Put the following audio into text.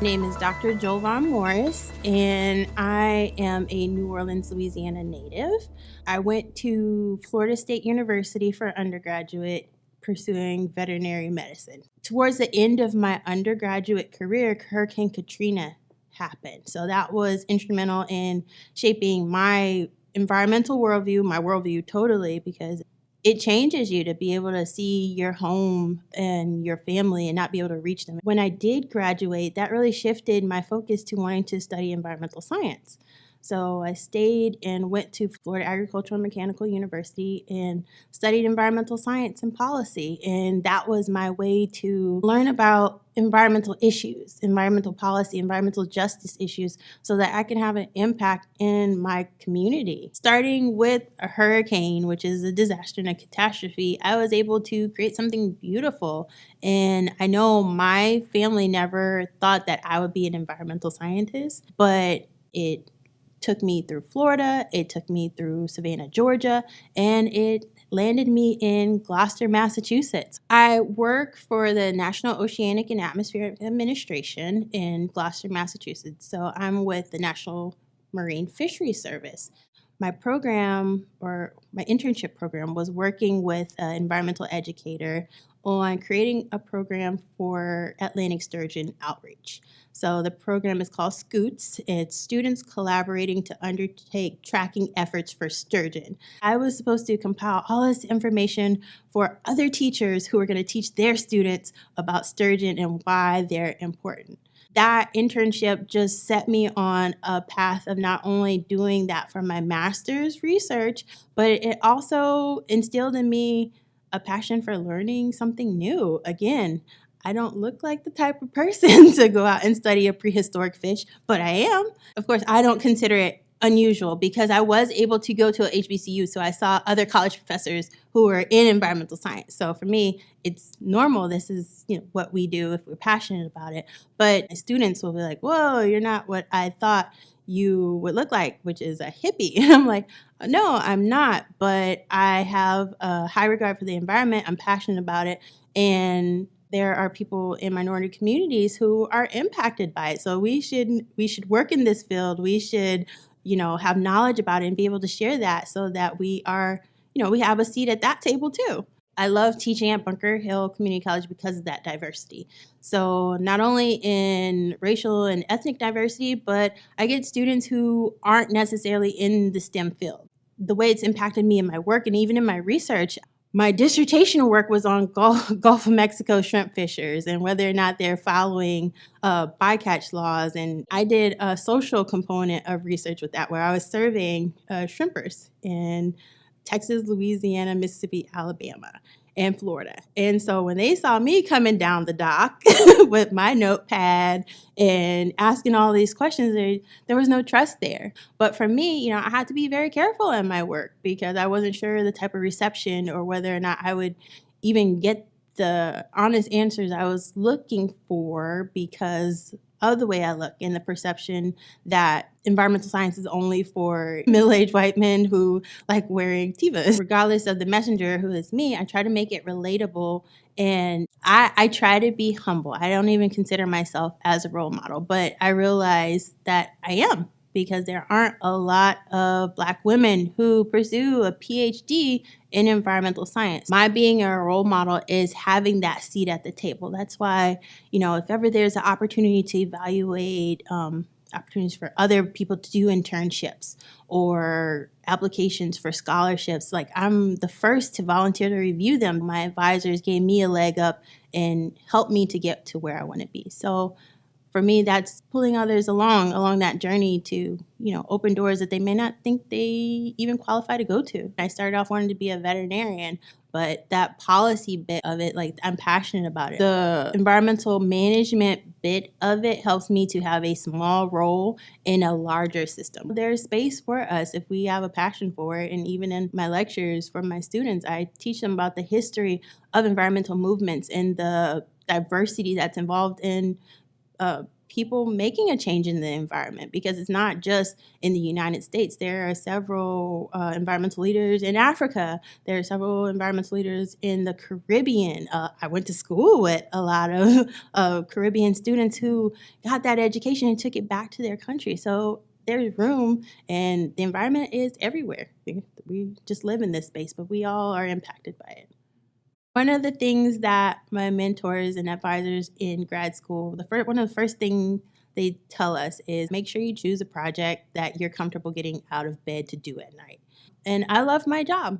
name is Dr. Jolvan Morris, and I am a New Orleans, Louisiana native. I went to Florida State University for undergraduate, pursuing veterinary medicine. Towards the end of my undergraduate career, Hurricane Katrina happened. So that was instrumental in shaping my environmental worldview, my worldview totally, because it changes you to be able to see your home and your family and not be able to reach them. When I did graduate, that really shifted my focus to wanting to study environmental science. So I stayed and went to Florida Agricultural and Mechanical University and studied environmental science and policy. And that was my way to learn about environmental issues, environmental policy, environmental justice issues, so that I can have an impact in my community. Starting with a hurricane, which is a disaster and a catastrophe, I was able to create something beautiful. And I know my family never thought that I would be an environmental scientist, but it took me through Florida, it took me through Savannah, Georgia, and it landed me in Gloucester, Massachusetts. I work for the National Oceanic and Atmospheric Administration in Gloucester, Massachusetts. So I'm with the National Marine Fisheries Service. My program, or my internship program, was working with an environmental educator on creating a program for Atlantic sturgeon outreach. So the program is called SCOOTS. It's students collaborating to undertake tracking efforts for sturgeon. I was supposed to compile all this information for other teachers who were going to teach their students about sturgeon and why they're important. That internship just set me on a path of not only doing that for my master's research, but it also instilled in me a passion for learning something new. Again, I don't look like the type of person to go out and study a prehistoric fish, but I am. Of course, I don't consider it unusual because I was able to go to a HBCU, so I saw other college professors who were in environmental science. So for me, it's normal. This is what we do if we're passionate about it. But students will be like, whoa, you're not what I thought you would look like, which is a hippie. And I'm like, no, I'm not, but I have a high regard for the environment. I'm passionate about it. And there are people in minority communities who are impacted by it. So we should work in this field. We should, have knowledge about it and be able to share that so that we are, we have a seat at that table too. I love teaching at Bunker Hill Community College because of that diversity. So not only in racial and ethnic diversity, but I get students who aren't necessarily in the STEM field. The way it's impacted me in my work and even in my research, my dissertation work was on Gulf of Mexico shrimp fishers and whether or not they're following bycatch laws. And I did a social component of research with that, where I was surveying shrimpers in Texas, Louisiana, Mississippi, Alabama, and Florida. And so when they saw me coming down the dock with my notepad and asking all these questions, there was no trust there. But for me, I had to be very careful in my work because I wasn't sure the type of reception or whether or not I would even get the honest answers I was looking for because of the way I look and the perception that environmental science is only for middle-aged white men who like wearing Tevas. Regardless of the messenger who is me, I try to make it relatable, and I try to be humble. I don't even consider myself as a role model, but I realize that I am, because there aren't a lot of Black women who pursue a PhD in environmental science. My being a role model is having that seat at the table. That's why, if ever there's an opportunity to evaluate opportunities for other people to do internships or applications for scholarships, like I'm the first to volunteer to review them. My advisors gave me a leg up and helped me to get to where I want to be. So for me, that's pulling others along that journey to, open doors that they may not think they even qualify to go to. I started off wanting to be a veterinarian, but that policy bit of it, like I'm passionate about it. The environmental management bit of it helps me to have a small role in a larger system. There's space for us if we have a passion for it. And even in my lectures for my students, I teach them about the history of environmental movements and the diversity that's involved in people making a change in the environment, because it's not just in the United States. There are several environmental leaders in Africa. There are several environmental leaders in the Caribbean. I went to school with a lot of Caribbean students who got that education and took it back to their country. So there's room, and the environment is everywhere. We just live in this space, but we all are impacted by it. One of the things that my mentors and advisors in grad school, one of the first things they tell us is make sure you choose a project that you're comfortable getting out of bed to do at night. And I love my job.